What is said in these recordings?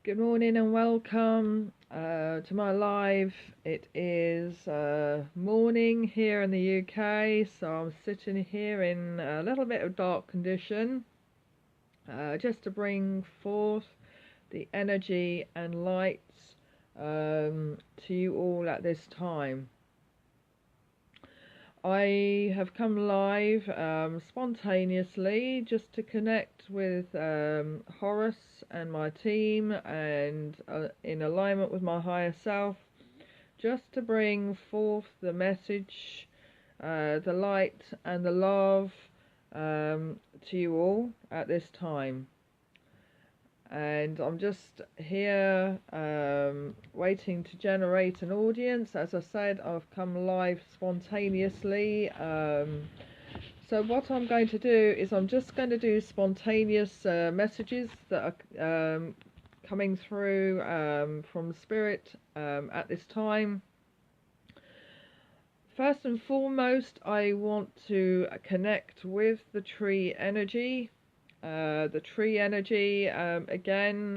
Good morning and welcome to my live. It is morning here in the UK, so I'm sitting here in a little bit of dark condition just to bring forth the energy and lights to you all at this time. I have come live spontaneously just to connect with Horus and my team, and in alignment with my higher self, just to bring forth the message, the light and the love to you all at this time. And I'm just here waiting to generate an audience. As I said, I've come live spontaneously. So what I'm going to do is I'm just going to do spontaneous messages that are coming through from Spirit at this time. First and foremost, I want to connect with the tree energy. The tree energy, again,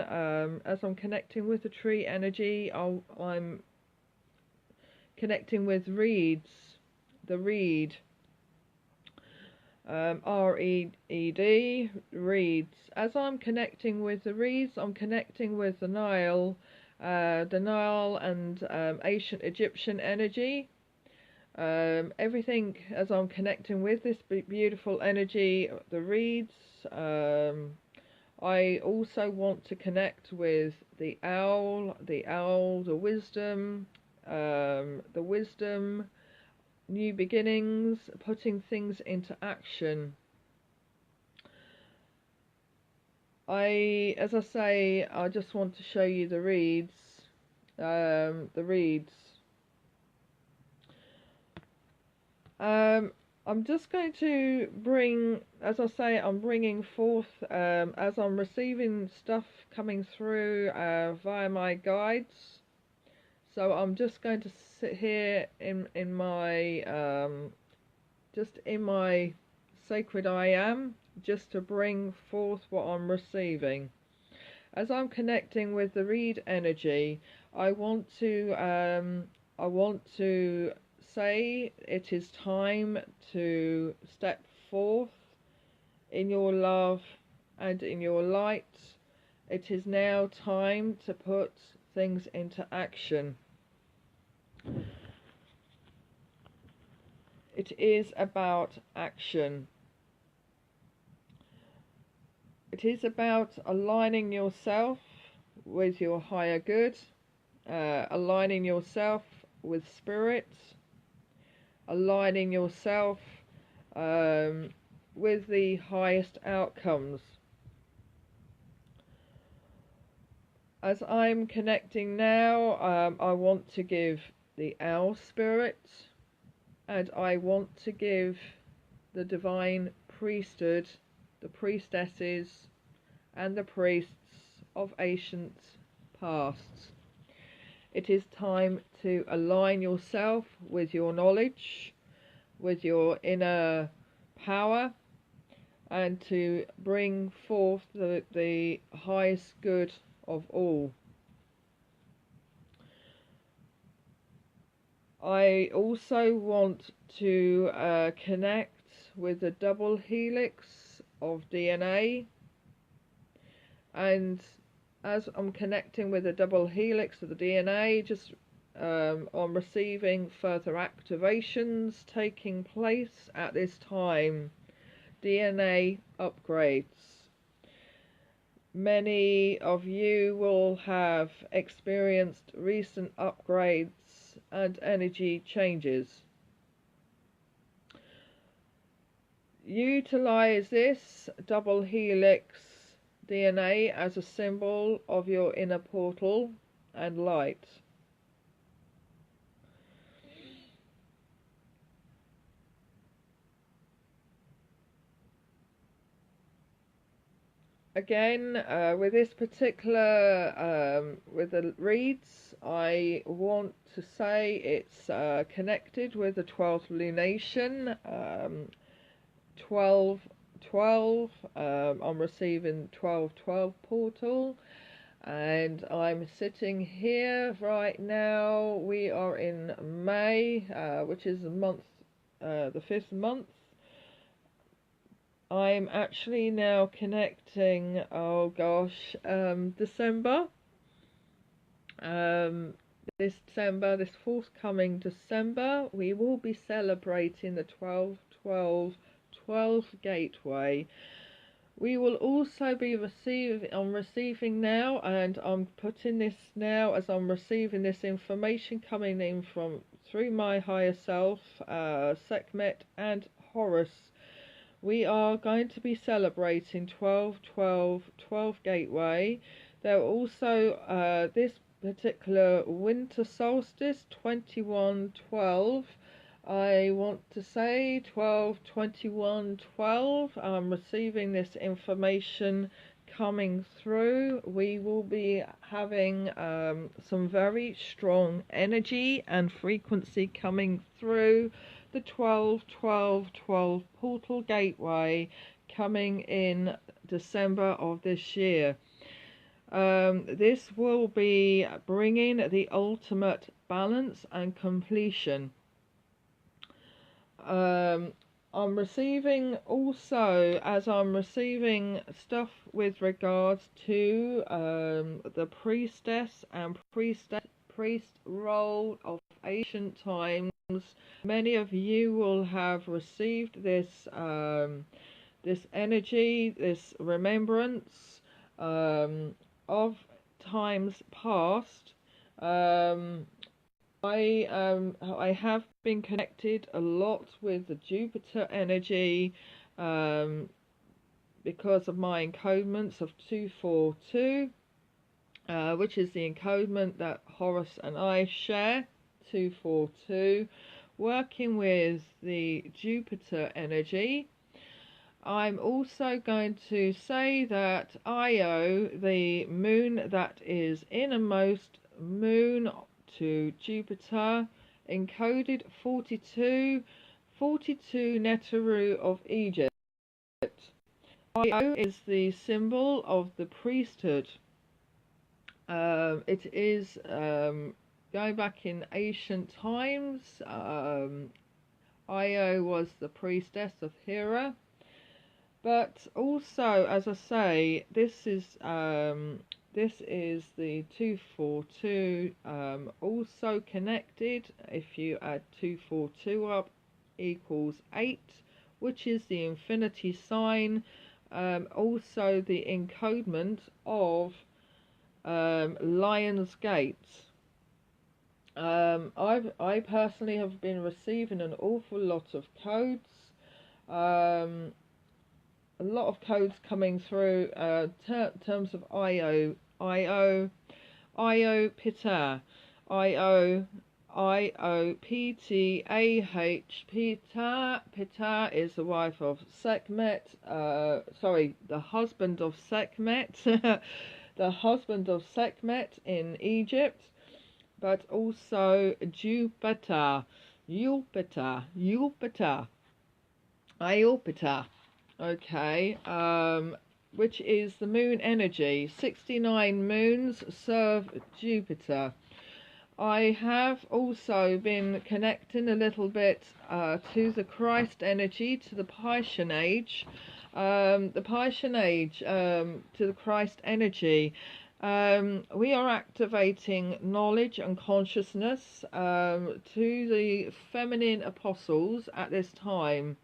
as I'm connecting with the tree energy, I'm connecting with reeds, the reed, R-E-E-D, reeds. As I'm connecting with the reeds, I'm connecting with the Nile and ancient Egyptian energy. Everything as I'm connecting with this beautiful energy, the reeds. I also want to connect with the owl, the wisdom, new beginnings, putting things into action. As I say, I just want to show you the reeds, I'm just going to bring, as I say, I'm bringing forth, as I'm receiving stuff coming through via my guides. So I'm just going to sit here in my, just in my sacred I am, just to bring forth what I'm receiving. As I'm connecting with the reed energy, I want to say it is time to step forth in your love and in your light. It is now time to put things into action. It is about action. It is about aligning yourself with your higher good, aligning yourself with spirit, aligning yourself with the highest outcomes. As I'm connecting now, I want to give the owl spirit, and I want to give the divine priesthood, the priestesses and the priests of ancient past. It is time to align yourself with your knowledge, with your inner power, and to bring forth the highest good of all. I also want to connect with the double helix of DNA, and as I'm connecting with the double helix of the DNA, just I'm receiving further activations taking place at this time. DNA upgrades. Many of you will have experienced recent upgrades and energy changes. Utilize this double helix DNA as a symbol of your inner portal and light. Again, with this particular, with the reeds, I want to say it's connected with the 12th lunation, 12, I'm receiving 12-12 portal, and I'm sitting here right now. We are in May, which is the month, the 5th month. I'm actually now connecting, oh gosh, December. This December, this forthcoming December, we will be celebrating the 12 gateway. We will also be receiving now, and I'm putting this now as I'm receiving this information coming in from through my higher self, Sekhmet and Horus. We are going to be celebrating 12 gateway. There are also this particular winter solstice 21/12. I want to say 12/21/12. I'm receiving this information coming through. We will be having some very strong energy and frequency coming through the 12/12/12 portal gateway coming in December of this year. This will be bringing the ultimate balance and completion. I'm receiving also, as I'm receiving stuff with regards to the priestess and priest role of ancient times. Many of you will have received this this energy, this remembrance of times past. I have been connected a lot with the Jupiter energy because of my encodements of 242, which is the encodement that Horus and I share, 242, working with the Jupiter energy. I'm also going to say that Io, the moon that is innermost moon to Jupiter, encoded 42 Neteru of Egypt. Io is the symbol of the priesthood. It is going back in ancient times. Io was the priestess of Hera. But also, as I say, this is the 242, also connected. If you add 242 up, equals 8, which is the infinity sign. Also the encodement of Lion's Gate. I personally have been receiving an awful lot of codes. A lot of codes coming through terms of Io Ptah, Ptah. Ptah is the wife of Sekhmet, the husband of Sekhmet, the husband of Sekhmet in Egypt, but also Jupiter, Iopita. Okay, which is the moon energy. 69 moons serve Jupiter. I have also been connecting a little bit to the Christ energy, to the Piscean age, to the Christ energy. We are activating knowledge and consciousness to the feminine apostles at this time.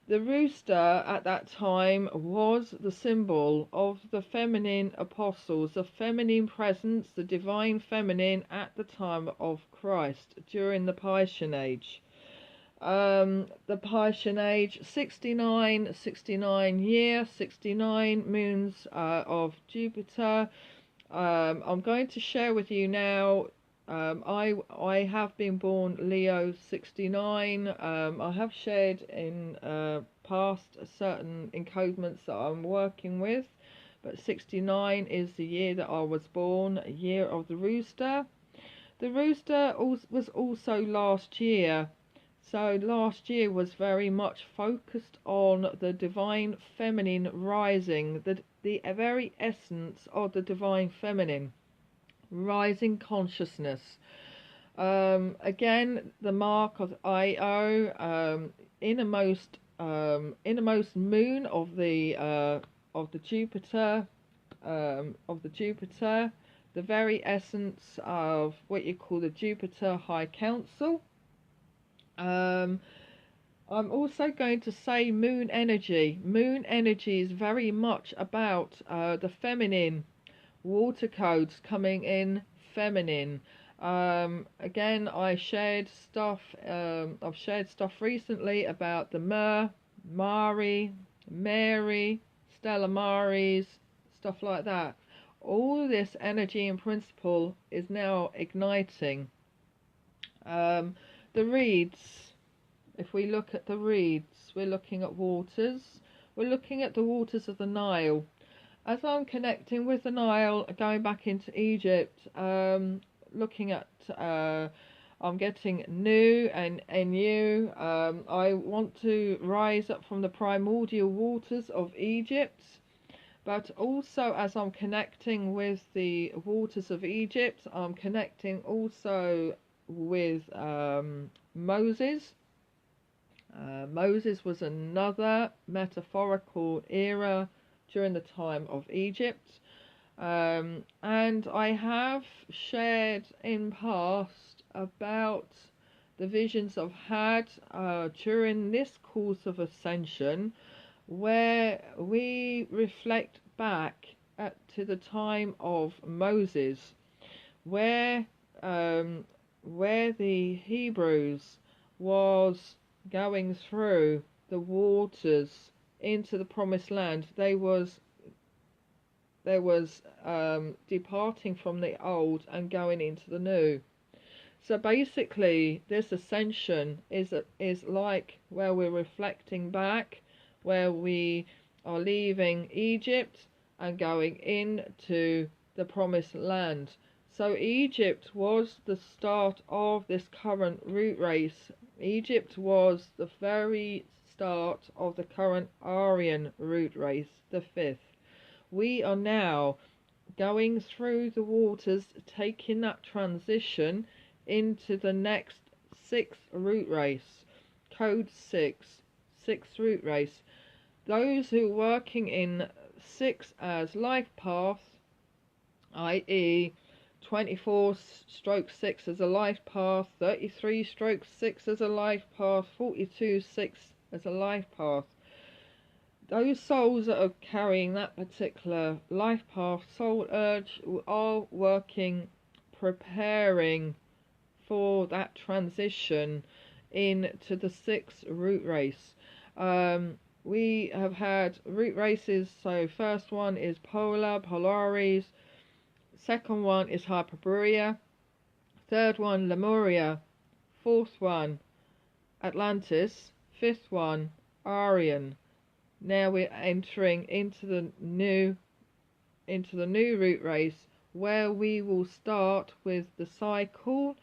The rooster at that time was the symbol of the feminine apostles, the feminine presence, the divine feminine at the time of Christ during the Piscean age. The Piscean age, 69 year, 69 moons of Jupiter. I'm going to share with you now. I have been born Leo 69. I have shared in past certain encodements that I'm working with, but 69 is the year that I was born, year of the rooster. The rooster was also last year, so last year was very much focused on the divine feminine rising, the very essence of the divine feminine, rising consciousness. Again, the mark of Io, innermost moon of the Jupiter, the very essence of what you call the Jupiter High Council. I'm also going to say moon energy. Moon energy is very much about the feminine, water codes coming in feminine. Again, I've shared stuff recently about the Mari, Mary, Stella Maris, stuff like that. All this energy and principle is now igniting. The reeds, if we look at the reeds, we're looking at waters. We're looking at the waters of the Nile. As I'm connecting with the Nile, going back into Egypt, looking at, I'm getting Nu and Nu. I want to rise up from the primordial waters of Egypt, but also as I'm connecting with the waters of Egypt, I'm connecting also with Moses. Moses was another metaphorical era during the time of Egypt. And I have shared in past about the visions I've had during this course of ascension, where we reflect back to the time of Moses, where the Hebrews was going through the waters into the promised land. There was departing from the old and going into the new. So basically, this ascension is like where we're reflecting back, where we are leaving Egypt and going into the promised land. So Egypt was the start of this current root race. Egypt was the very start of the current Aryan root race, the fifth. We are now going through the waters, taking that transition into the next sixth root race, code 6th root race. Those who are working in 6 as life path, i.e. 24/6 as a life path, 33/6 as a life path, 42/6 as a life path. Those souls that are carrying that particular life path, soul urge, are working, preparing for that transition into the 6th root race. We have had root races, so first one is Polar, Polaris, second one is Hyperborea, third one Lemuria, fourth one Atlantis, fifth one Aryan. Now we're entering into the new root race, where we will start with the cycle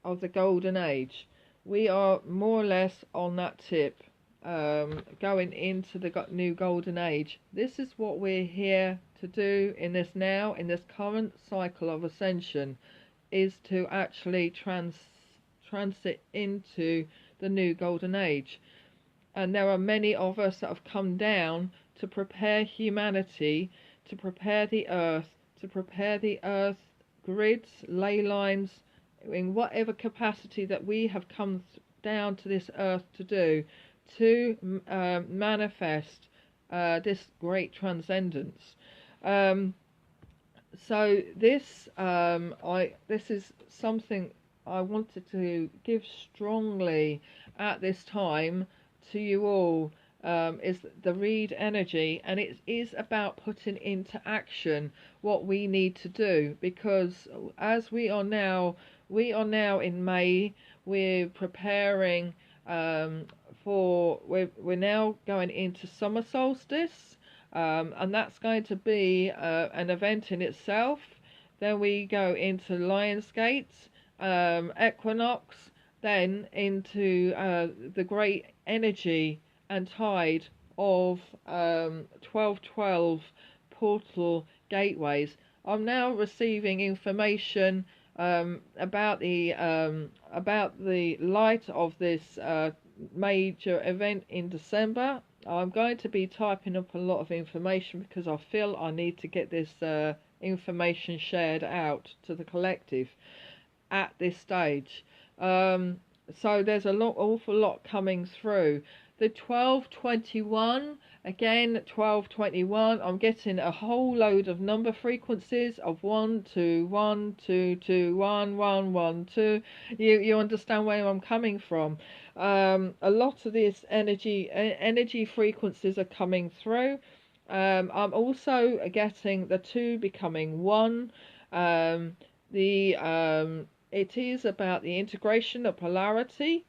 of the golden age. We are more or less on that tip, going into the new golden age. This is what we're here to do in this current cycle of ascension, is to actually transit into the new golden age. And there are many of us that have come down to prepare humanity, to prepare the earth grids, ley lines, in whatever capacity that we have come down to this earth to do, to manifest this great transcendence. So this is something I wanted to give strongly at this time to you all, is the read energy, and it is about putting into action what we need to do, because as we are now in May, we're preparing we're now going into summer solstice, and that's going to be an event in itself. Then we go into Lionsgate, equinox, then into the great energy and tide of 1212 portal gateways. I'm now receiving information about the light of this major event in December. I'm going to be typing up a lot of information because I feel I need to get this information shared out to the collective at this stage. So there's awful lot coming through. The 1221, again 1221, I'm getting a whole load of number frequencies of 1 2 1 2 2 1 1 1 2. You understand where I'm coming from. A lot of these energy frequencies are coming through. I'm also getting the 2 becoming 1. It is about the integration of polarity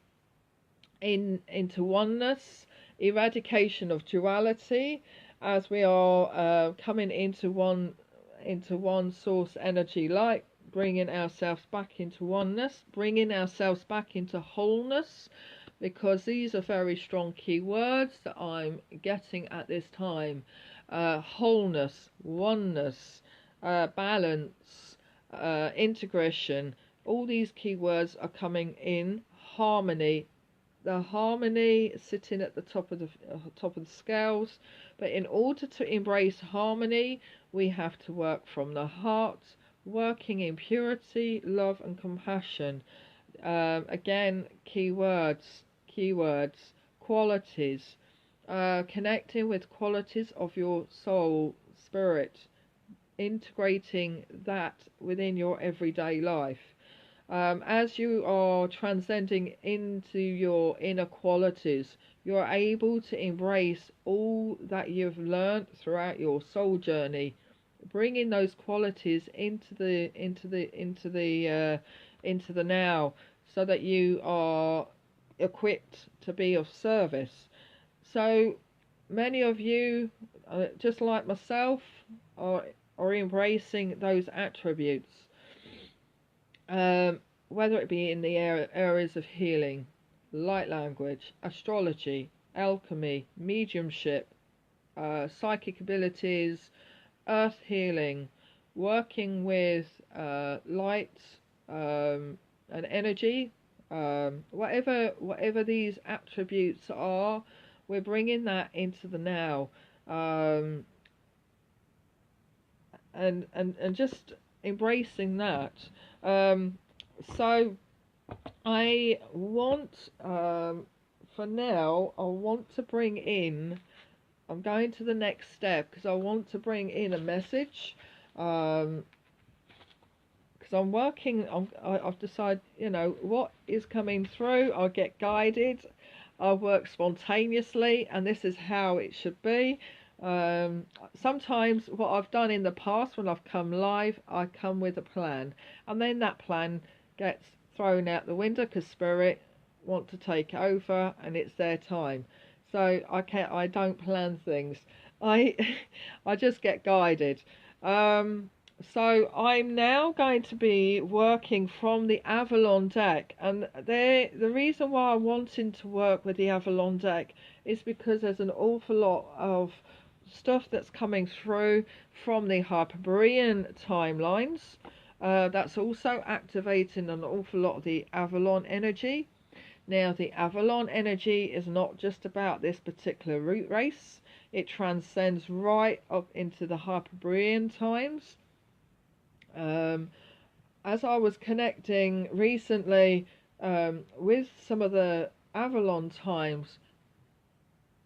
into oneness, eradication of duality, as we are coming into one source energy light, bringing ourselves back into oneness, bringing ourselves back into wholeness, because these are very strong key words that I'm getting at this time. Wholeness, oneness, balance, integration. All these key words are coming in harmony. The harmony sitting at the top of the scales, but in order to embrace harmony, we have to work from the heart, working in purity, love, and compassion. Again, keywords, qualities, connecting with qualities of your soul, spirit, integrating that within your everyday life. As you are transcending into your inner qualities, you're able to embrace all that you've learned throughout your soul journey, bringing those qualities into the now, so that you are equipped to be of service. So many of you, just like myself, are embracing those attributes. Whether it be in the areas of healing, light language, astrology, alchemy, mediumship, psychic abilities, earth healing, working with light and energy, whatever these attributes are, we're bringing that into the now, and just embracing that. So I want, for now, I want to bring in, I'm going to the next step because I want to bring in a message, because I'm working, I've decided, what is coming through, I'll get guided, I'll work spontaneously, and this is how it should be. Sometimes what I've done in the past when I've come live, I come with a plan, and then that plan gets thrown out the window because spirit want to take over and it's their time. So I don't plan things. I just get guided. So I'm now going to be working from the Avalon deck, and the reason why I'm wanting to work with the Avalon deck is because there's an awful lot of stuff that's coming through from the Hyperborean timelines. That's also activating an awful lot of the Avalon energy. Now, the Avalon energy is not just about this particular root race. It transcends right up into the Hyperborean times. As I was connecting recently with some of the Avalon times,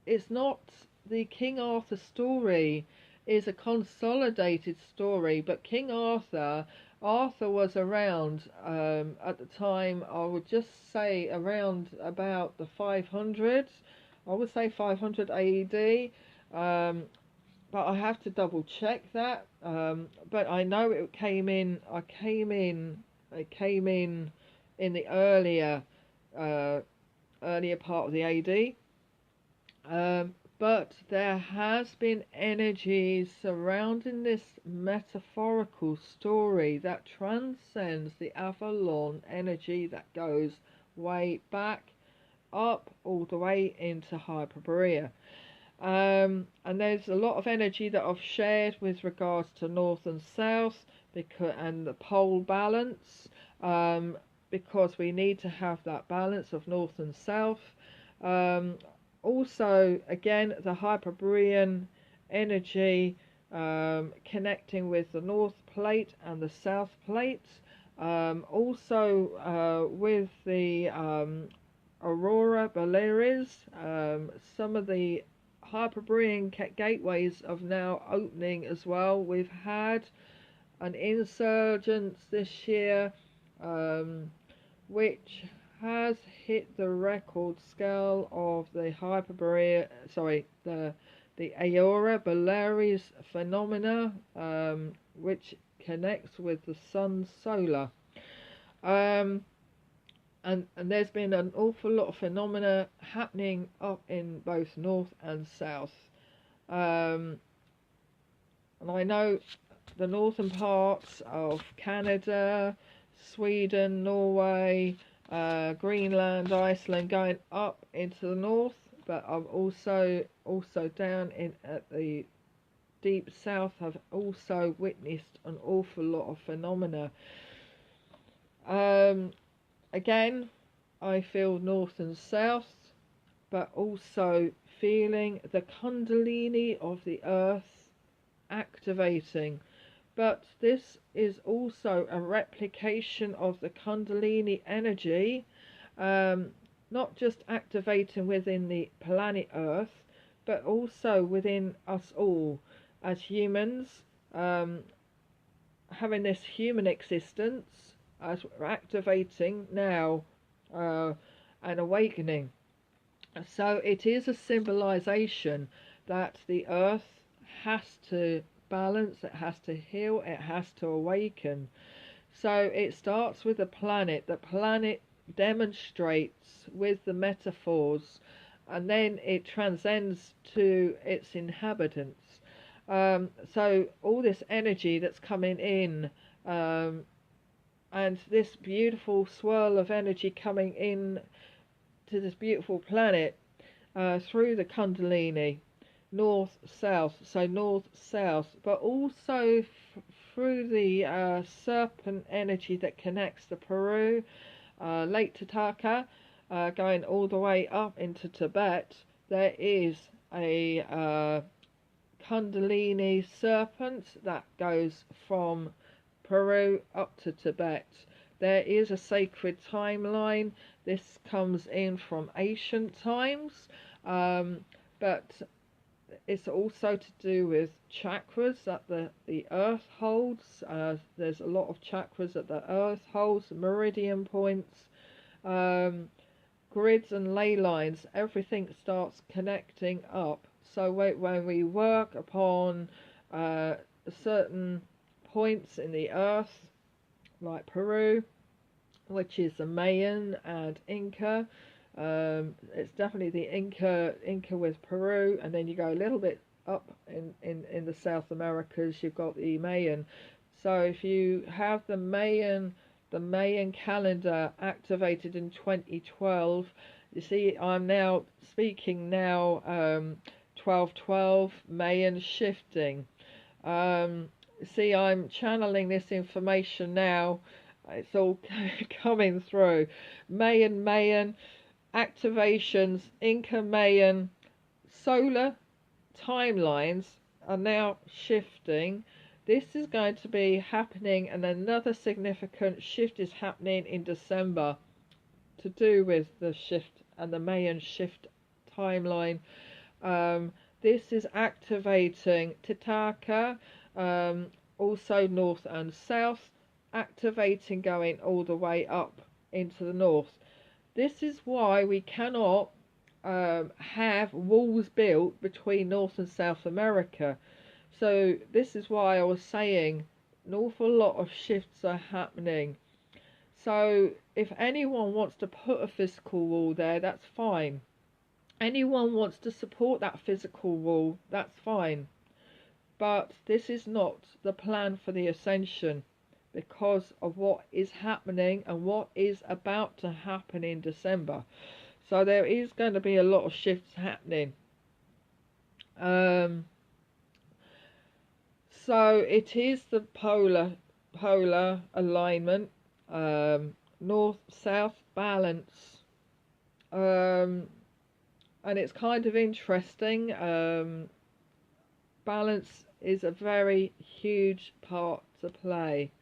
it's not the King Arthur story is a consolidated story, but King Arthur was around at the time, I would just say around about the 500s, I would say 500 AD, but I have to double check that, but I know it came in in the earlier part of the AD. But there has been energies surrounding this metaphorical story that transcends the Avalon energy that goes way back up all the way into Hyperborea. And there's a lot of energy that I've shared with regards to north and south, and the pole balance, because we need to have that balance of north and south. Also, again, the Hyperborean energy, connecting with the north plate and the south plate. Also, with the Aurora Borealis, some of the Hyperborean gateways are now opening as well. We've had an insurgence this year, which has hit the record scale of the the Aurora Borealis phenomena, which connects with the sun's solar. And there's been an awful lot of phenomena happening up in both north and south. And I know the northern parts of Canada, Sweden, Norway, Greenland, Iceland, going up into the north, but I've also down in at the deep south have also witnessed an awful lot of phenomena. Again, I feel north and south, but also feeling the Kundalini of the earth activating. But this is also a replication of the Kundalini energy, not just activating within the planet Earth, but also within us all as humans, having this human existence as we're activating now, and awakening. So it is a symbolization that the earth has to balance, it has to heal, it has to awaken. So it starts with the planet. The planet demonstrates with the metaphors, and then it transcends to its inhabitants. So all this energy that's coming in, and this beautiful swirl of energy coming in to this beautiful planet, through the Kundalini, north south, so north south, but also through the serpent energy that connects the Peru, Lake Titicaca, going all the way up into Tibet. There is a Kundalini serpent that goes from Peru up to Tibet. There is a sacred timeline. This comes in from ancient times, but it's also to do with chakras that the earth holds. There's a lot of chakras that the earth holds, meridian points, grids and ley lines. Everything starts connecting up. So when we work upon certain points in the earth, like Peru, which is the Mayan and Inca, it's definitely the Inca with Peru, and then you go a little bit up in the South Americas, you've got the Mayan. So if you have the Mayan calendar activated in 2012, you see I'm now speaking now 1212 Mayan shifting. See, I'm channeling this information now. It's all coming through. Mayan activations, Inca Mayan solar timelines are now shifting. This is going to be happening, and another significant shift is happening in December to do with the shift and the Mayan shift timeline. This is activating Titicaca, also north and south, activating going all the way up into the north. This is why we cannot have walls built between North and South America. So this is why I was saying an awful lot of shifts are happening. So if anyone wants to put a physical wall there, that's fine. Anyone wants to support that physical wall, that's fine. But this is not the plan for the Ascension, because of what is happening and what is about to happen in December. So there is going to be a lot of shifts happening. Um, so it is the polar alignment, north south balance, and it's kind of interesting. Balance is a very huge part to play.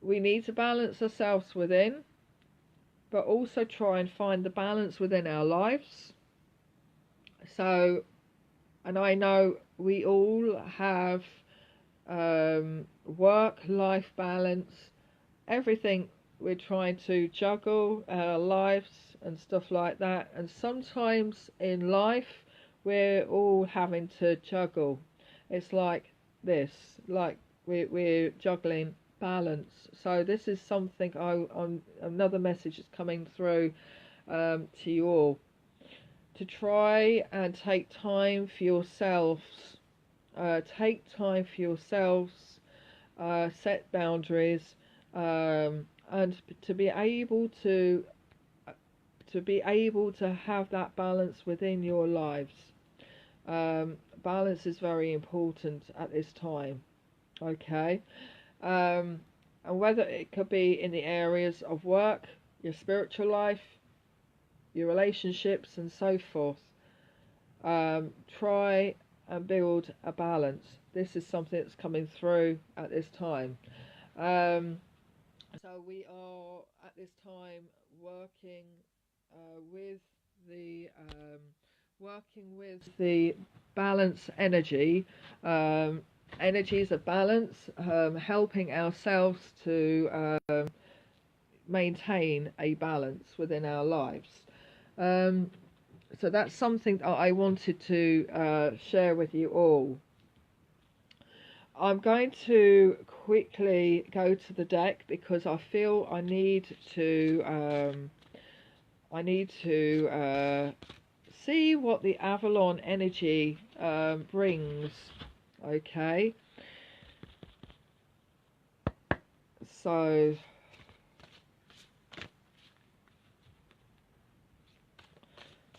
We need to balance ourselves within, but also try and find the balance within our lives. So, and I know we all have work-life balance, everything we're trying to juggle our lives and stuff like that. And sometimes in life, we're all having to juggle. It's like this, like we're juggling balance. So this is something another message is coming through to you all, to try and take time for yourselves. Take time for yourselves, set boundaries, and to be able to have that balance within your lives. Balance is very important at this time. Okay, and whether it could be in the areas of work, your spiritual life, your relationships, and so forth. Try and build a balance. This is something that's coming through at this time. So we are at this time working with the balance energy. Energies of balance, helping ourselves to maintain a balance within our lives. So that's something that I wanted to share with you all. I'm going to quickly go to the deck because I feel I need to see what the Avalon energy brings. Okay. So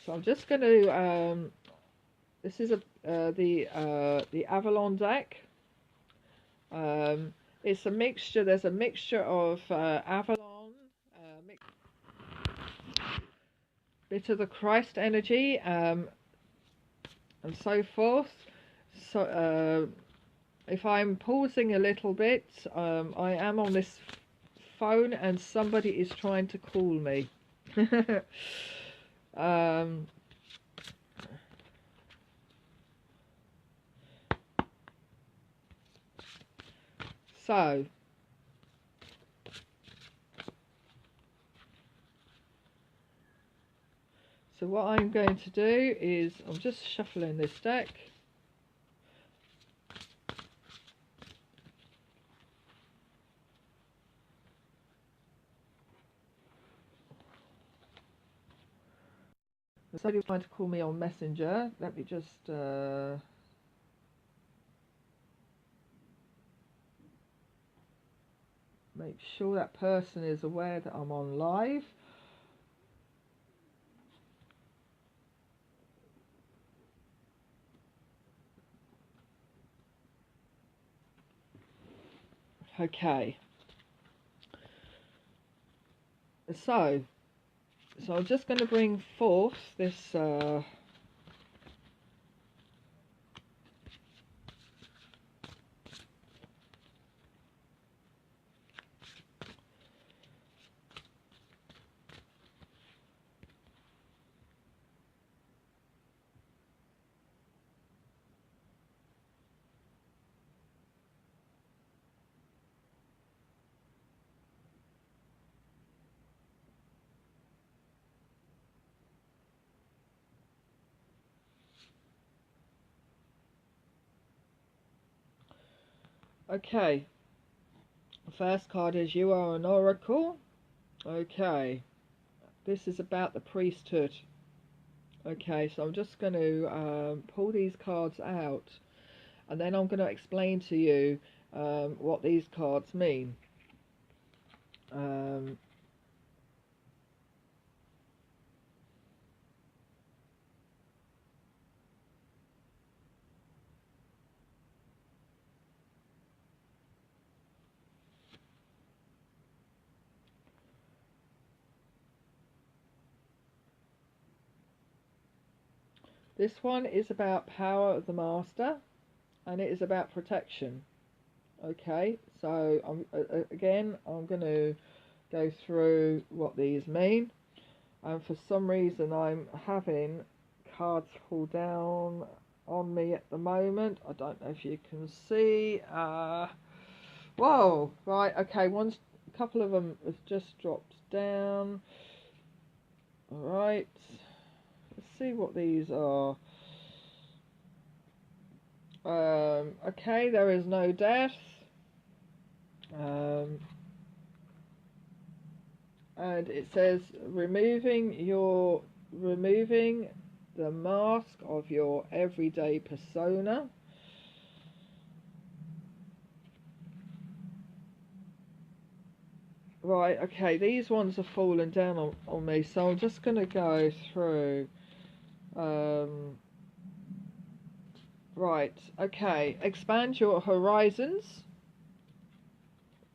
I'm just going to. This is the Avalon deck. It's a mixture. There's a mixture of Avalon, bit of the Christ energy, and so forth. So if I'm pausing a little bit, I am on this phone and somebody is trying to call me. So what I'm going to do is I'm just shuffling this deck. Somebody's trying to call me on Messenger. Let me just make sure that person is aware that I'm on live. Okay. So I'm just going to bring forth this okay. The first card is you are an oracle. Okay. This is about the priesthood. Okay, so I'm just going to pull these cards out and then I'm going to explain to you what these cards mean. This one is about power of the master, and it is about protection. Okay, so I'm going to go through what these mean. And for some reason I'm having cards fall down on me at the moment. I don't know if you can see. Whoa, right, okay, a couple of them have just dropped down. Alright, let's see what these are. Okay, there is no death. And it says removing the mask of your everyday persona. Right, okay, these ones are falling down on me, so I'm just going to go through. Right, okay, expand your horizons.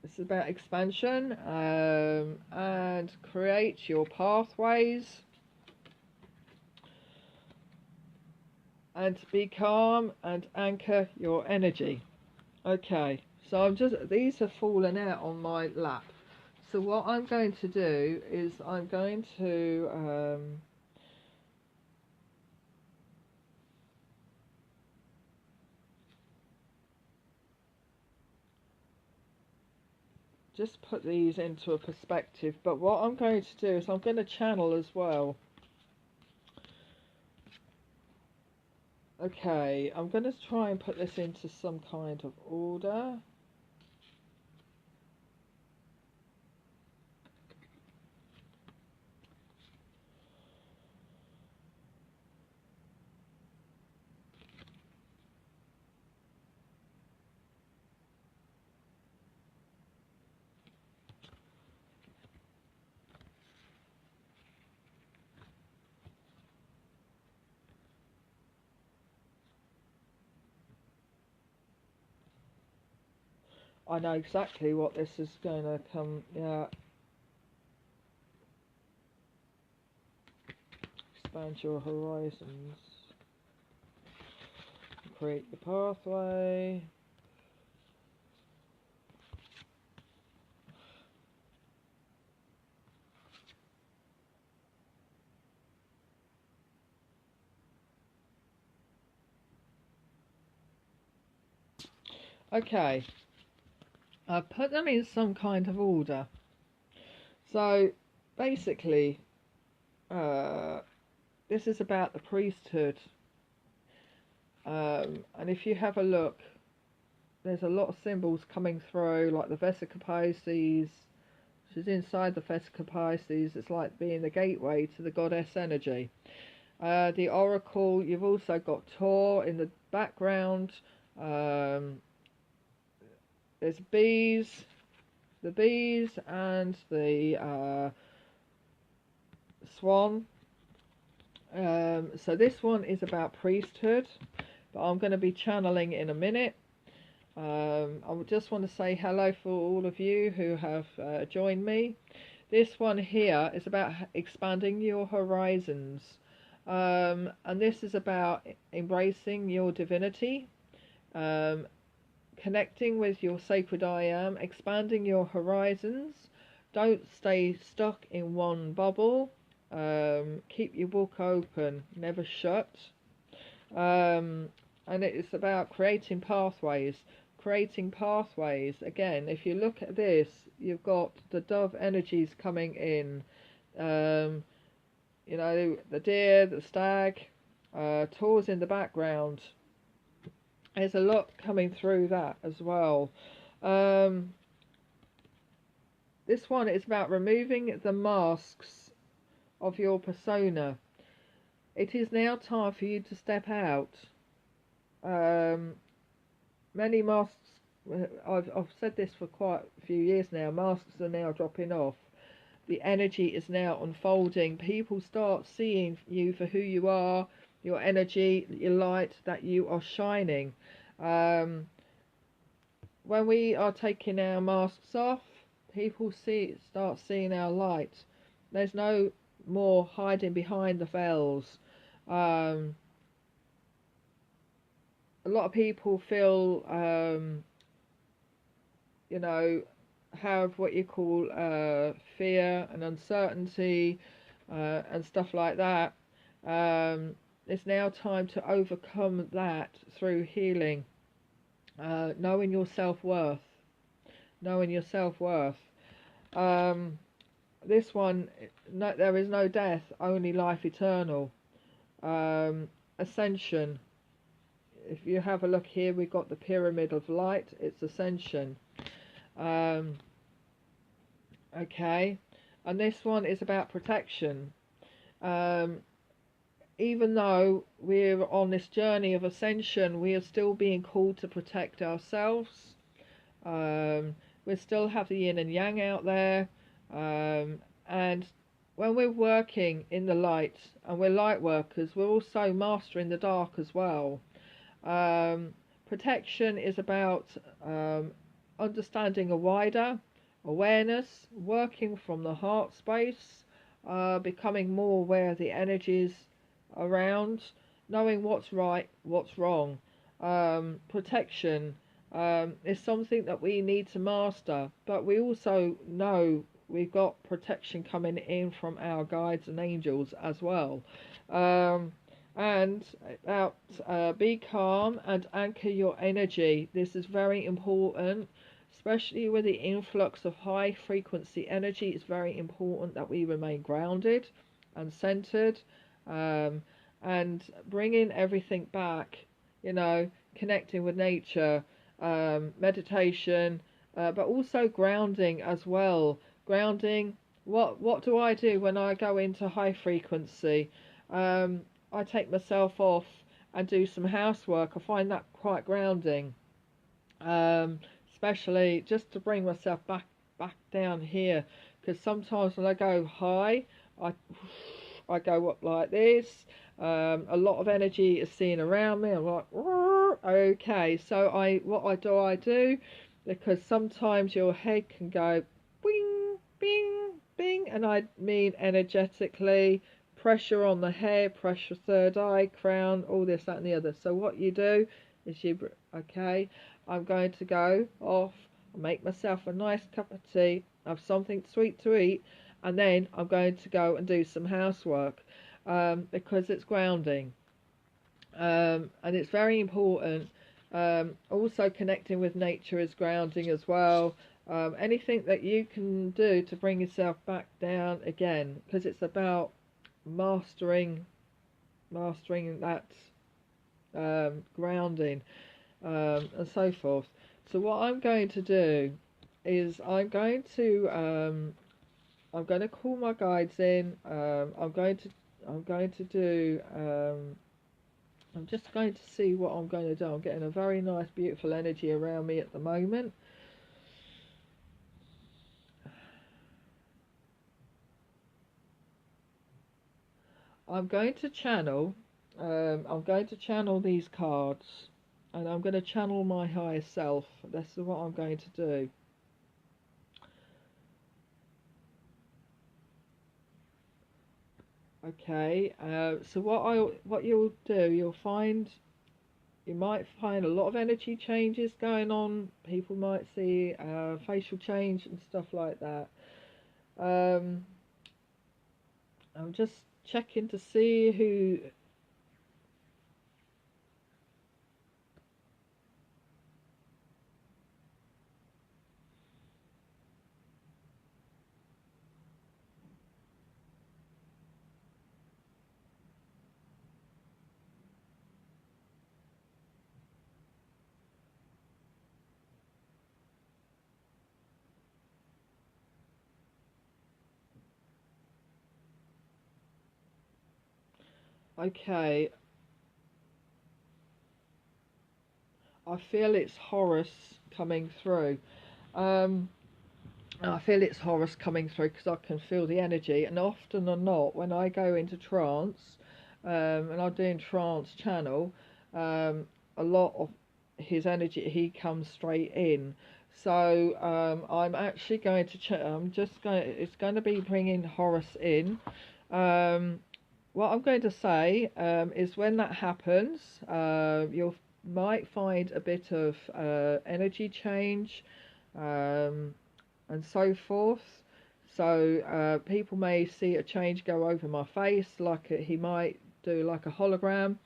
This is about expansion, and create your pathways, and be calm and anchor your energy. Okay, so these have fallen out on my lap. So what I'm going to do is I'm going to just put these into a perspective, but what I'm going to do is I'm going to channel as well. Okay, I'm going to try and put this into some kind of order. I know exactly what this is going to come, yeah. Expand your horizons. Create the pathway. Okay. I've put them in some kind of order. So, basically, this is about the priesthood. And if you have a look, there's a lot of symbols coming through, like the Vesica Pisces, which is inside the Vesica Pisces. It's like being the gateway to the goddess energy. The oracle, you've also got Tor in the background. There's bees, the bees and the swan. So this one is about priesthood, but I'm going to be channeling in a minute. I just want to say hello for all of you who have joined me. This one here is about expanding your horizons, and this is about embracing your divinity, connecting with your sacred I am, expanding your horizons. Don't stay stuck in one bubble. Keep your book open, never shut. And it's about creating pathways. Again, if you look at this, you've got the dove energies coming in. You know, the deer, the stag, Taurus in the background. There's a lot coming through that as well. This one is about removing the masks of your persona. It is now time for you to step out. Many masks, I've said this for quite a few years now, masks are now dropping off. The energy is now unfolding. People start seeing you for who you are, your energy, your light, that you are shining. When we are taking our masks off, people start seeing our light. There's no more hiding behind the veils. a lot of people feel, you know, have what you call fear and uncertainty and stuff like that. It's now time to overcome that through healing, knowing your self-worth, knowing your self-worth. This one, no, there is no death, only life eternal. Ascension. If you have a look here, we've got the pyramid of light. It's ascension. Okay, and this one is about protection. Even though we're on this journey of ascension, we are still being called to protect ourselves. We still have the yin and yang out there, and when we're working in the light and we're light workers, we're also mastering the dark as well. Protection is about understanding a wider awareness, working from the heart space, becoming more aware of the energies around, knowing what's right, what's wrong. Protection is something that we need to master, but we also know we've got protection coming in from our guides and angels as well. And about be calm and anchor your energy. This is very important, especially with the influx of high frequency energy. It's very important that we remain grounded and centered, and bringing everything back, you know, connecting with nature, meditation, but also grounding as well. Grounding, what do I do when I go into high frequency? I take myself off and do some housework. I find that quite grounding, especially just to bring myself back down here, because sometimes when I go high, I go up like this. A lot of energy is seen around me. I'm like, okay, so what do I do? Because sometimes your head can go bing, bing, bing, and I mean energetically, pressure on the head, pressure third eye, crown, all this, that and the other. So what you do is okay, I'm going to go off, make myself a nice cup of tea, have something sweet to eat, and then I'm going to go and do some housework, because it's grounding, and it's very important. Also connecting with nature is grounding as well. Anything that you can do to bring yourself back down again, because it's about mastering that grounding, and so forth. So what I'm going to do is I'm going to call my guides in. I'm going to do I'm just going to see what I'm going to do. I'm getting a very nice beautiful energy around me at the moment. I'm going to channel these cards, and I'm going to channel my higher self. That's what I'm going to do. Okay, so what you'll do, you might find a lot of energy changes going on. People might see facial change and stuff like that. I'm just checking to see who. Okay, I feel it's Horus coming through. I feel it's Horus coming through because I can feel the energy, and often or not, when I go into trance, and I'm doing trance channel, a lot of his energy, he comes straight in. So I'm actually going to it's going to be bringing Horus in. What I'm going to say is when that happens, might find a bit of energy change, and so forth. So people may see a change go over my face, like he might do like a hologram.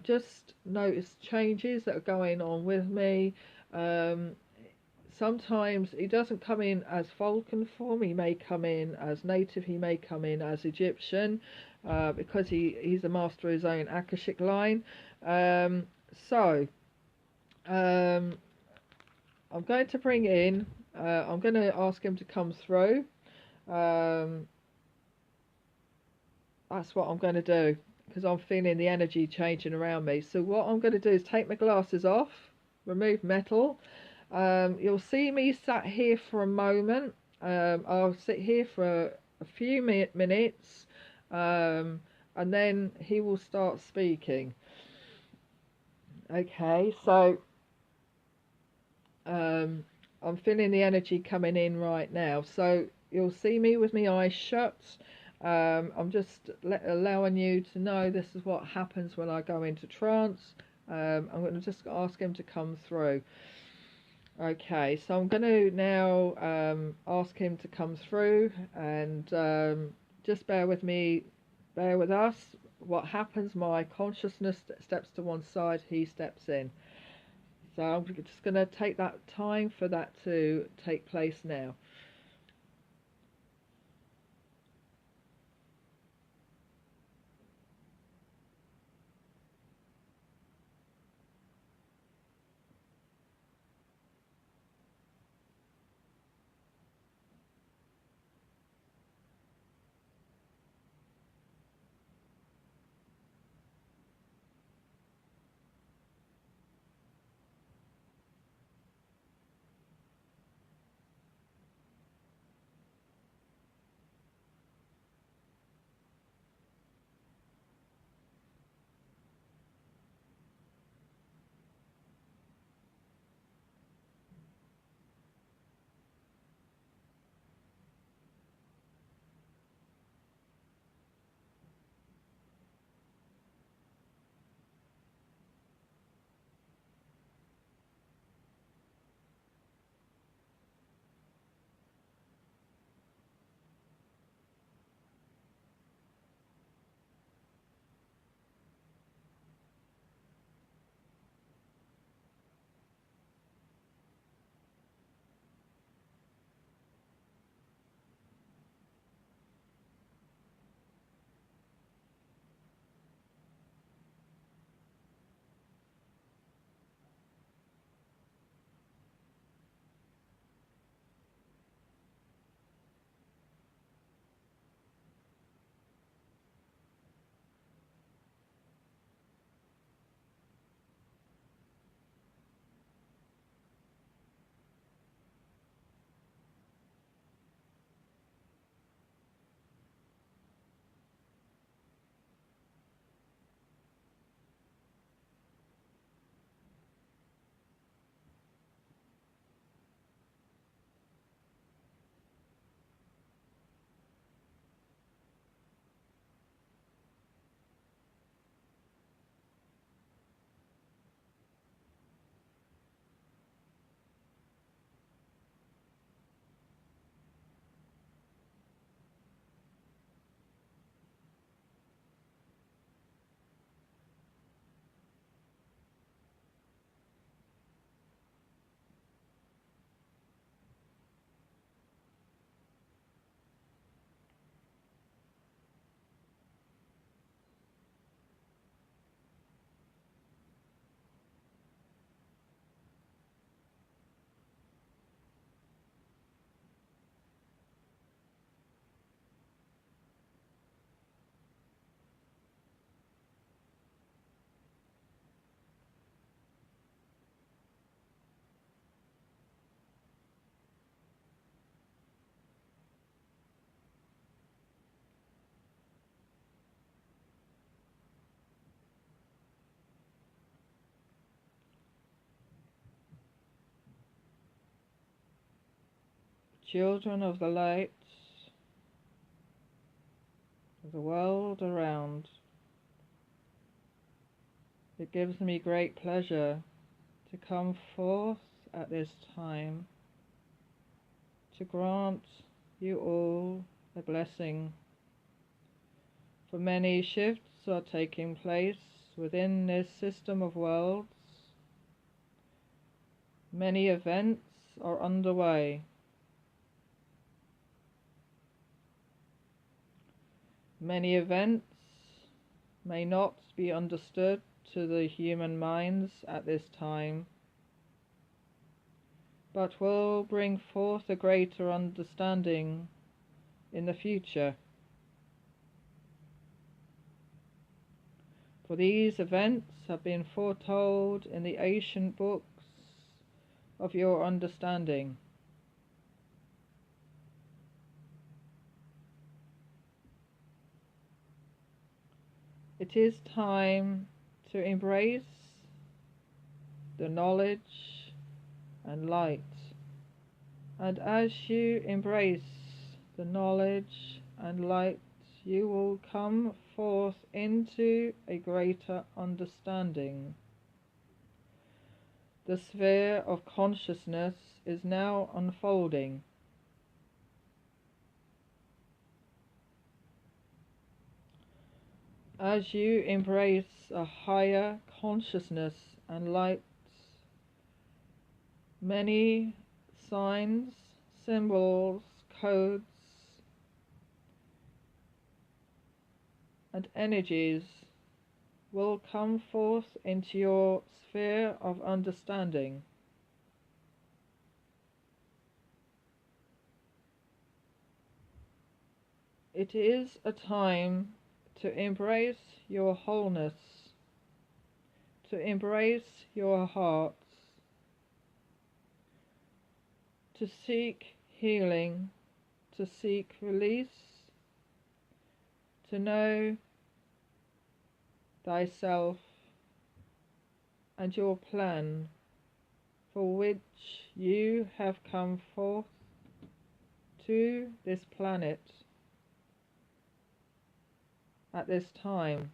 Just notice changes that are going on with me. Sometimes he doesn't come in as Vulcan form, he may come in as native, he may come in as Egyptian, because he's a master of his own Akashic line. So I'm going to bring in, I'm going to ask him to come through. That's what I'm going to do, because I'm feeling the energy changing around me. So what I'm going to do is take my glasses off, remove metal. You'll see me sat here for a moment. I'll sit here for a few minutes, and then he will start speaking. Okay, so I'm feeling the energy coming in right now. So you'll see me with my eyes shut. I'm just allowing you to know this is what happens when I go into trance. I'm going to just ask him to come through. Okay, so I'm going to now ask him to come through, and just bear with me, bear with us. What happens, my consciousness steps to one side, he steps in. So I'm just going to take that time for that to take place now. Children of the light, of the world around, It gives me great pleasure to come forth at this time to grant you all a blessing. For many shifts are taking place within this system of worlds. Many events are underway. Many events may not be understood to the human minds at this time, but will bring forth a greater understanding in the future. For these events have been foretold in the ancient books of your understanding. It is time to embrace the knowledge and light. And as you embrace the knowledge and light, you will come forth into a greater understanding. The sphere of consciousness is now unfolding. As you embrace a higher consciousness and light, many signs, symbols, codes, and energies will come forth into your sphere of understanding. It is a time to embrace your wholeness, to embrace your hearts, to seek healing, to seek release, to know thyself and your plan for which you have come forth to this planet at this time.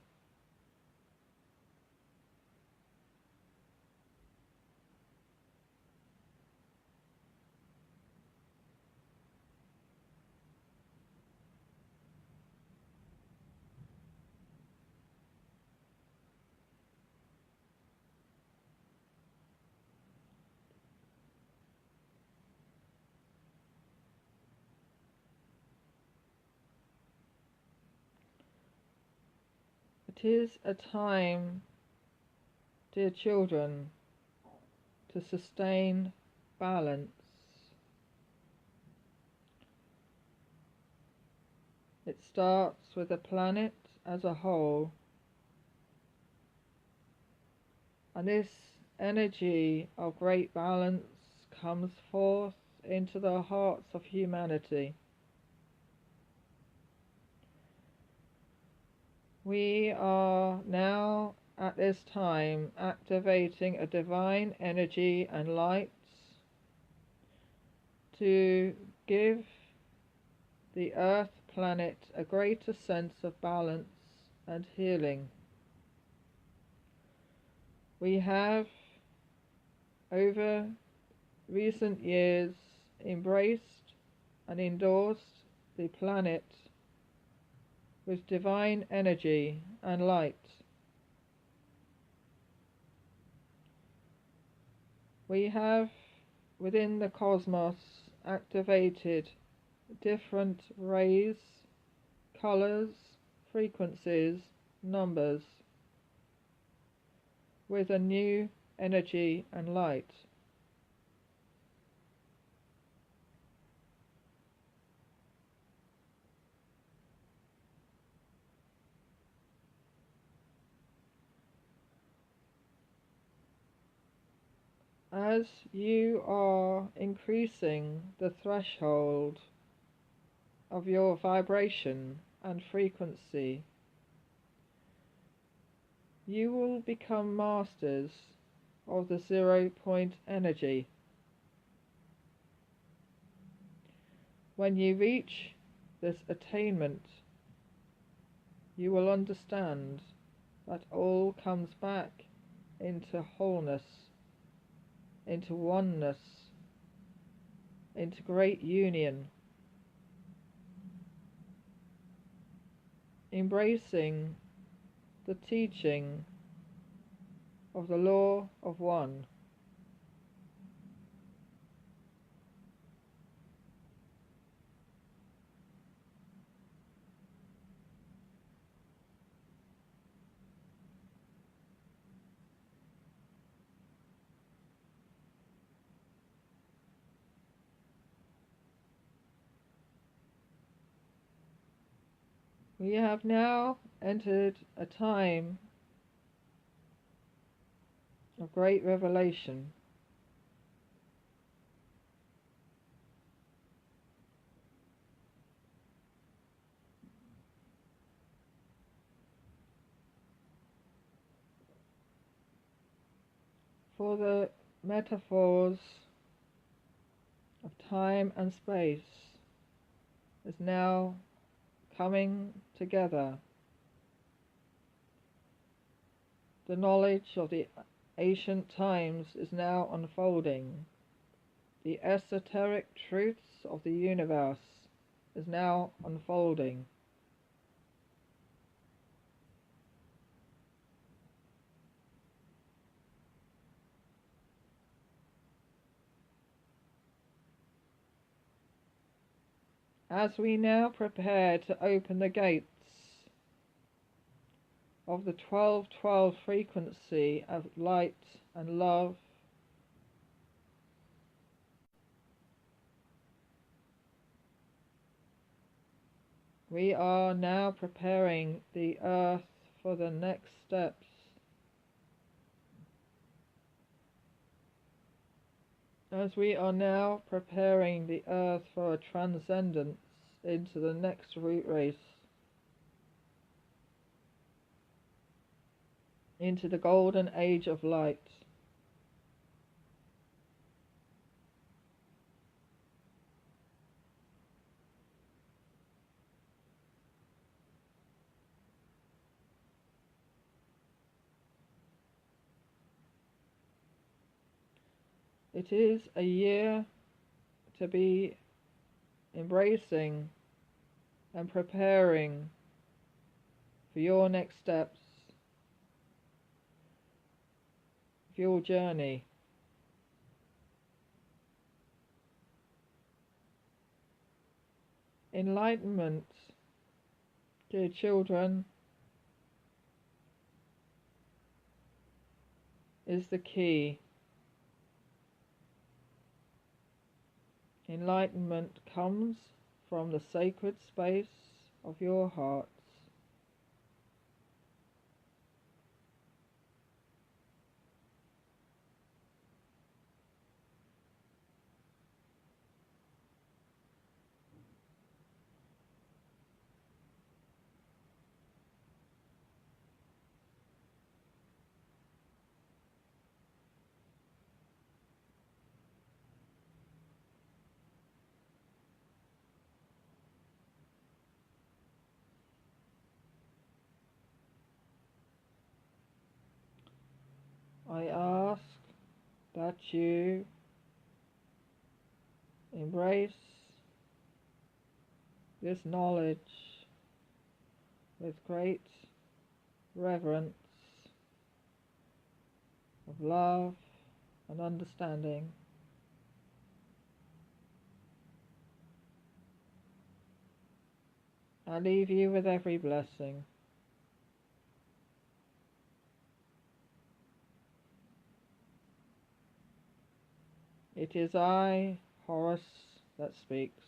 It is a time, dear children, to sustain balance. It starts with the planet as a whole, and this energy of great balance comes forth into the hearts of humanity. We are now at this time activating a divine energy and light to give the Earth planet a greater sense of balance and healing. We have, over recent years, embraced and endorsed the planet with divine energy and light. We have, within the cosmos, activated different rays, colors, frequencies, numbers, with a new energy and light. As you are increasing the threshold of your vibration and frequency, you will become masters of the 0-point energy. When you reach this attainment, you will understand that all comes back into wholeness, into oneness, into great union, embracing the teaching of the law of one. We have now entered a time of great revelation. For the metaphors of time and space is now coming together. The knowledge of the ancient times is now unfolding. The esoteric truths of the universe is now unfolding. As we now prepare to open the gates of the 1212 frequency of light and love, we are now preparing the earth for the next steps. As we are now preparing the earth for a transcendence into the next root race, into the golden age of light. It is a year to be embracing and preparing for your next steps, for your journey. Enlightenment, dear children, is the key. Enlightenment comes from the sacred space of your hearts. I ask that you embrace this knowledge with great reverence of love and understanding. I leave you with every blessing. It is I, Horus, that speaks.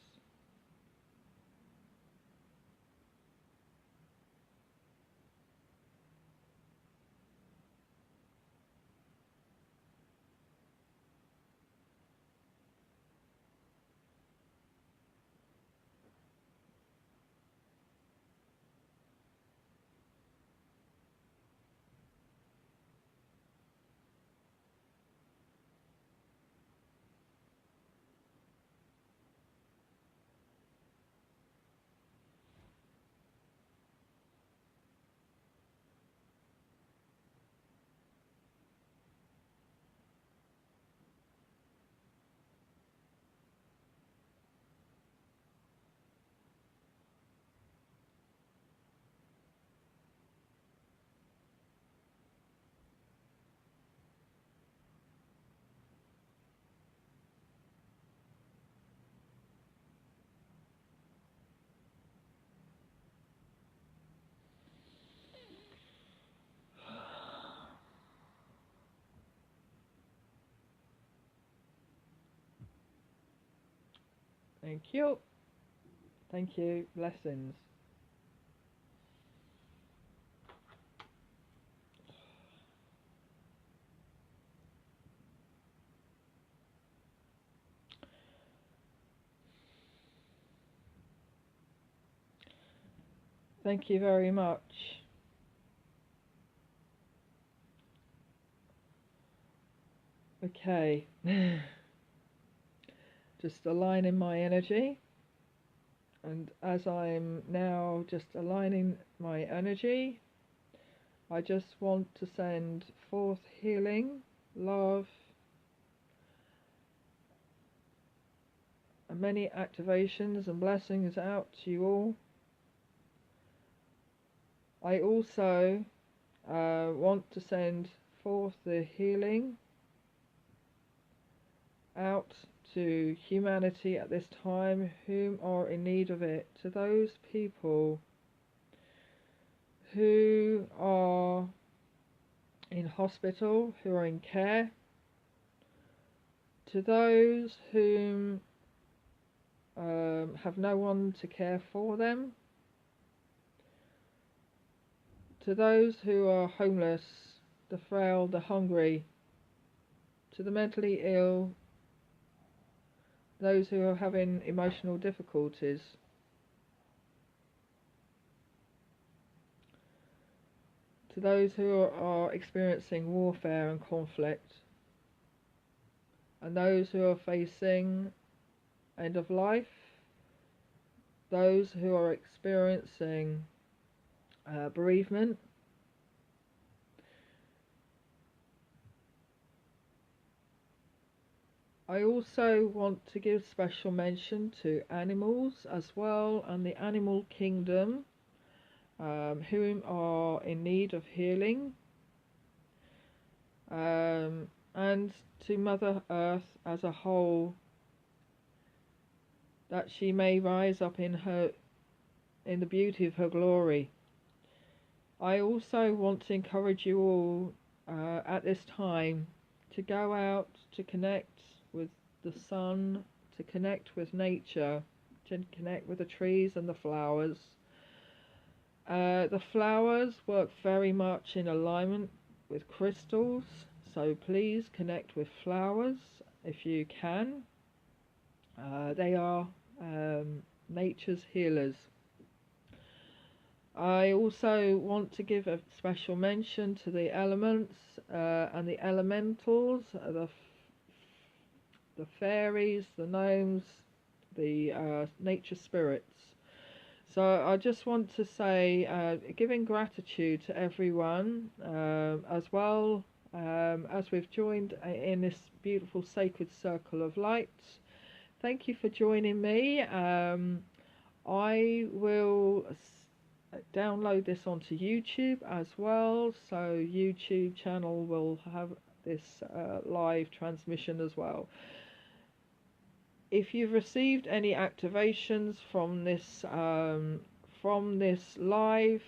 Thank you. Thank you. Blessings. Thank you very much. Okay. Just aligning my energy. And as I'm now just aligning my energy, I just want to send forth healing, love, and many activations and blessings out to you all. I also want to send forth the healing out to humanity at this time whom are in need of it, to those people who are in hospital, who are in care, to those whom have no one to care for them, to those who are homeless, the frail, the hungry, to the mentally ill, those who are having emotional difficulties, to those who are experiencing warfare and conflict, and those who are facing end of life, those who are experiencing bereavement, I also want to give special mention to animals as well, and the animal kingdom, whom are in need of healing, and to Mother Earth as a whole, that she may rise up in the beauty of her glory. I also want to encourage you all at this time to go out to connect with the sun, to connect with nature, to connect with the trees and the flowers. The flowers work very much in alignment with crystals, so please connect with flowers if you can. They are nature's healers. I also want to give a special mention to the elements and the elementals, the fairies, the gnomes, the nature spirits. So I just want to say, giving gratitude to everyone, as well as we've joined in this beautiful sacred circle of light. Thank you for joining me. I will download this onto YouTube as well, so YouTube channel will have this live transmission as well. If you've received any activations from this live,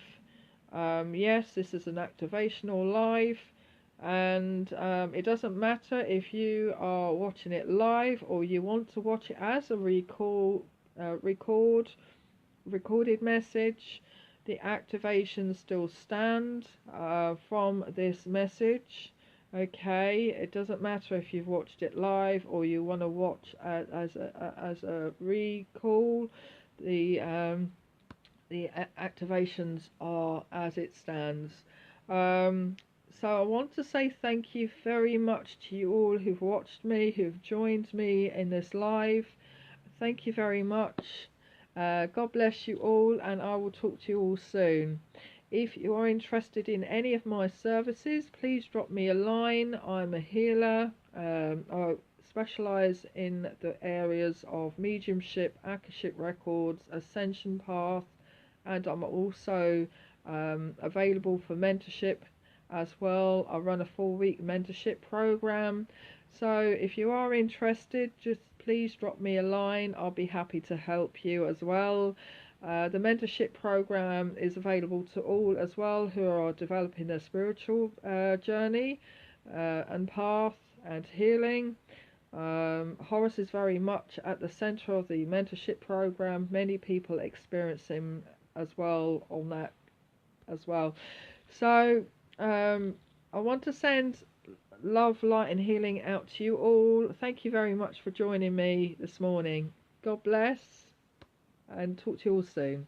yes, this is an activational live, and it doesn't matter if you are watching it live or you want to watch it as a recorded message. The activations still stand from this message. Okay, it doesn't matter if you've watched it live or you want to watch as a recall. The activations are as it stands. So I want to say thank you very much to you all who've watched me, who've joined me in this live. Thank you very much. God bless you all, and I will talk to you all soon. If you are interested in any of my services, please drop me a line. I'm a healer. I specialise in the areas of mediumship, Akashic records, Ascension path, and I'm also available for mentorship as well. I run a 4-week mentorship program. So if you are interested, just please drop me a line. I'll be happy to help you as well. The mentorship program is available to all as well who are developing their spiritual journey and path and healing. Horus is very much at the centre of the mentorship program. Many people experience him as well on that as well. So I want to send love, light and healing out to you all. Thank you very much for joining me this morning. God bless and talk to you all soon.